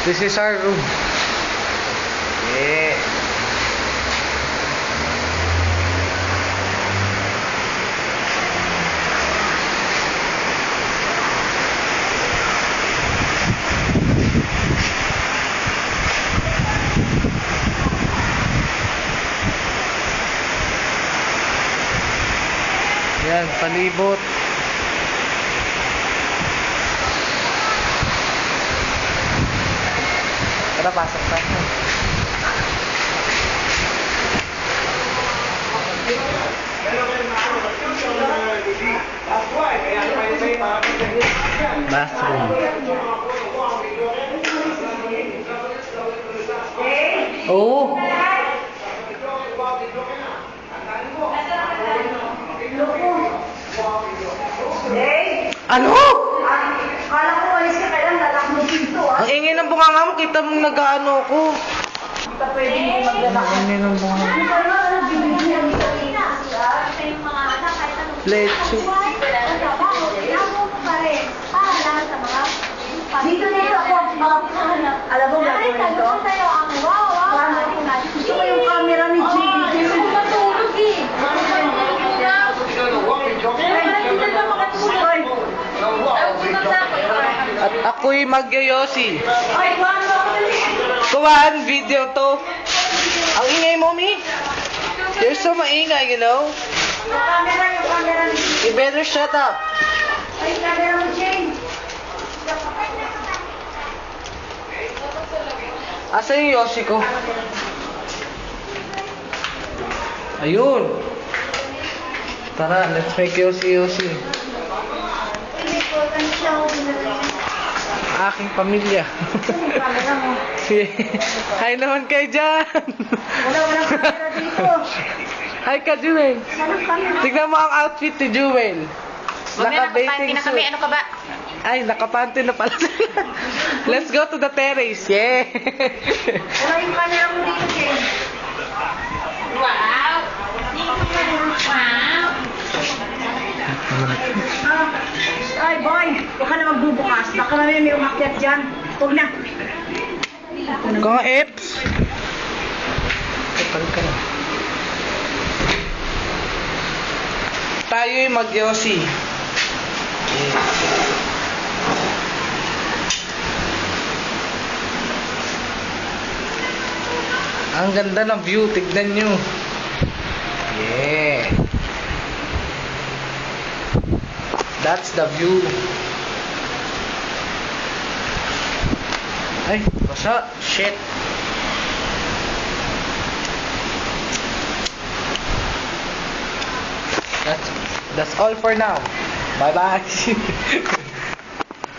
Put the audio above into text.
This is our room. Yeah. Yan, palibot. Tara, pasok tayo. Bathroom. Oh. Ano? Kala ko walis ka kailan lalak mo dito Ang ingay ng bunganga mo, kita mong nag-ano ko. Hindi ka pwede mo maglalak. Ang ingay ng bunganga. Ano ba naman ang binibigyan mo? Leche. Dito ako, alam mo gagawin ito? Gusto ko yung camera ni JB. Gusto ko matulog eh. At ako'y magyoyosi. Ay, wala ko Kuhaan, video to. Ang ingay mo, Mi. You're so maingay, you know? yung camera ni JB. You better shut up. Ay, camera mo, Jane. Asa yung Yoshi ko? Ayun. Tara, let's make Yoshi. Aking pamilya. Camera mo. Hi naman kayo dyan. Walang camera dito. Hi ka, Jewel. Walang camera. Tignan mo ang outfit ni Jewel. Naka-bathing na kami. Ano ka ba? Ay, nakapanty na pala. Let's go to the terrace. Yeah. Wala yung camera mo dito, Jane. Wow! Wow! Ay, boy! Huwag ka na magbubukas. Baka namin may umakyat dyan. Huwag na. Kung Eps. Kapal ka na. Tayo'y mag-yosi. Yeah. Ang ganda ng view, tignan nyo. Yeah. That's the view. Ay, basa. Shit. That's all for now. Bye-bye.